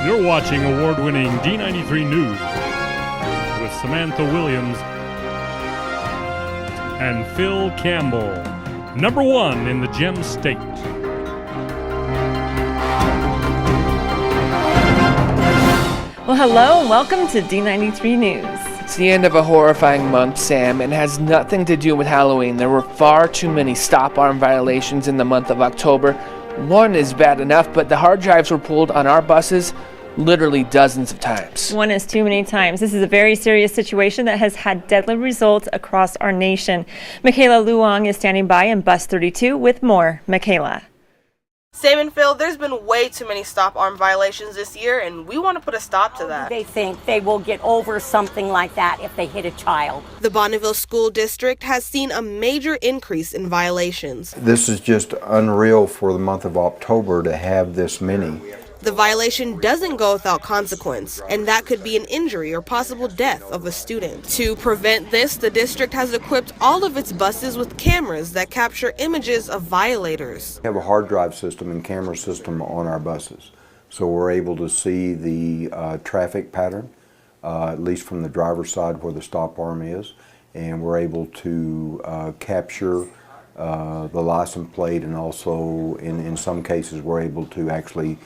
You're watching award-winning D93 News with Samantha Williams and Phil Campbell, number one in the Gem State. Well, hello and welcome to D93 News. It's the end of a horrifying month, Sam, and has nothing to do with Halloween. There were far too many stop-arm violations in the month of October. One is bad enough, but the hard drives were pulled on our buses literally dozens of times. One is too many times. This is a very serious situation that has had deadly results across our nation. Michaela Luong is standing by in Bus 32 with more. Michaela. Sam and Phil, there's been way too many stop-arm violations this year, and we want to put a stop to that. They think they will get over something like that if they hit a child. The Bonneville School District has seen a major increase in violations. This is just unreal for the month of October to have this many. The violation doesn't go without consequence, and that could be an injury or possible death of a student. To prevent this, the district has equipped all of its buses with cameras that capture images of violators. We have a hard drive system and camera system on our buses, so we're able to see the traffic pattern, at least from the driver's side where the stop arm is, and we're able to capture the license plate, and also in some cases we're able to actually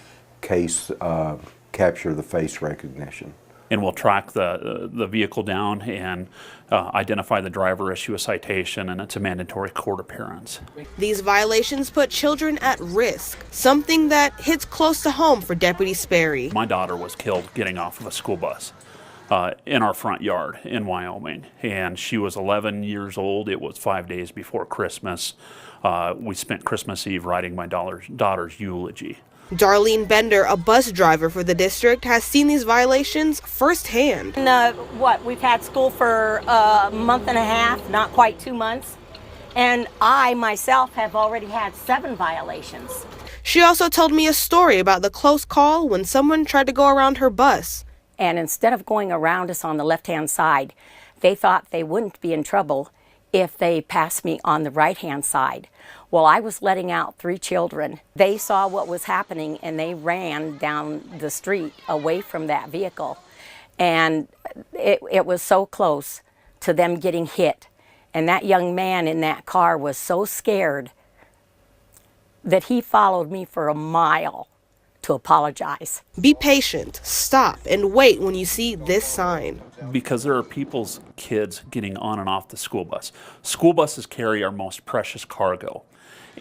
capture the face recognition. And we'll track the vehicle down and identify the driver, issue a citation, and it's a mandatory court appearance. These violations put children at risk, something that hits close to home for Deputy Sperry. My daughter was killed getting off of a school bus in our front yard in Wyoming, and she was 11 years old. It was 5 days before Christmas. We spent Christmas Eve writing my daughter's eulogy. Darlene Bender, a bus driver for the district, has seen these violations firsthand. We've had school for a month and a half, not quite 2 months, and I myself have already had 7 violations. She also told me a story about the close call when someone tried to go around her bus. And instead of going around us on the left-hand side, they thought they wouldn't be in trouble if they passed me on the right-hand side. Well, I was letting out 3 children. They saw what was happening and they ran down the street away from that vehicle. And it was so close to them getting hit. And that young man in that car was so scared that he followed me for a mile to apologize. Be patient, stop, and wait when you see this sign. Because there are people's kids getting on and off the school bus. School buses carry our most precious cargo.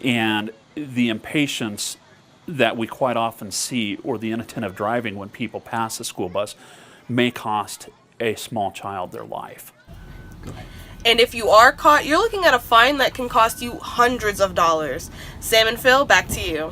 And the impatience that we quite often see, or the inattentive driving when people pass the school bus, may cost a small child their life. And if you are caught, you're looking at a fine that can cost you hundreds of dollars. Sam and Phil, back to you.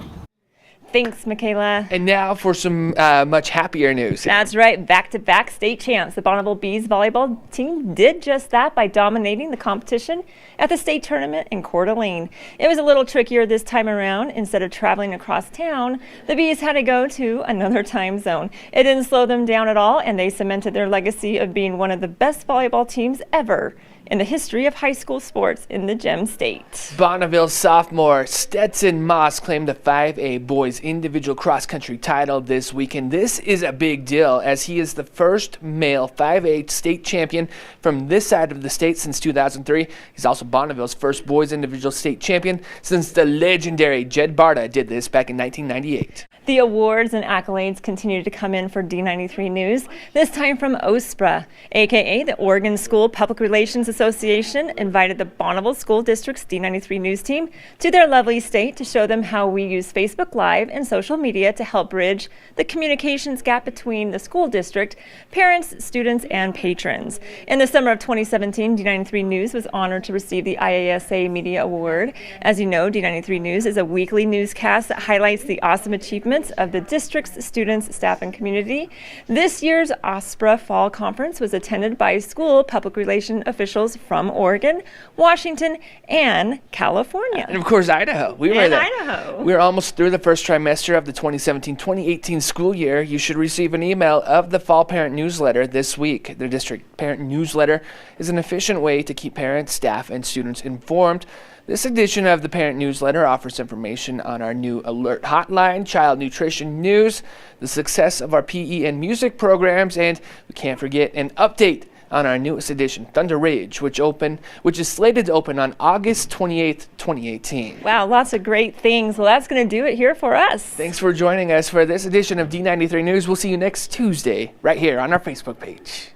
Thanks, Michaela. And now for some much happier news. That's right. Back-to-back state champs. The Bonneville Bees volleyball team did just that by dominating the competition at the state tournament in Coeur d'Alene. It was a little trickier this time around. Instead of traveling across town, the Bees had to go to another time zone. It didn't slow them down at all, and they cemented their legacy of being one of the best volleyball teams ever in the history of high school sports in the Gem State. Bonneville sophomore Stetson Moss claimed the 5A boys individual cross-country title this weekend. This is a big deal as he is the first male 5A state champion from this side of the state since 2003. He's also Bonneville's first boys individual state champion since the legendary Jed Barta did this back in 1998. The awards and accolades continue to come in for D93 News, this time from OSPRA, aka the Oregon School Public Relations Association, invited the Bonneville School District's D93 News team to their lovely state to show them how we use Facebook Live and social media to help bridge the communications gap between the school district, parents, students, and patrons. In the summer of 2017, D93 News was honored to receive the IASA Media Award. As you know, D93 News is a weekly newscast that highlights the awesome achievements of the district's students, staff, and community. This year's OSPRA Fall Conference was attended by school public relation officials from Oregon, Washington, and California. And of course, Idaho. We were there. Idaho. We're almost through the first trimester of the 2017-2018 school year. You should receive an email of the Fall Parent Newsletter this week. The district parent newsletter is an efficient way to keep parents, staff, and students informed. This edition of the Parent Newsletter offers information on our new alert hotline, child nutrition news, the success of our PE and music programs, and we can't forget an update on our newest edition, Thunder Ridge, which is slated to open on August 28th, 2018. Wow, lots of great things. Well, that's going to do it here for us. Thanks for joining us for this edition of D93 News. We'll see you next Tuesday right here on our Facebook page.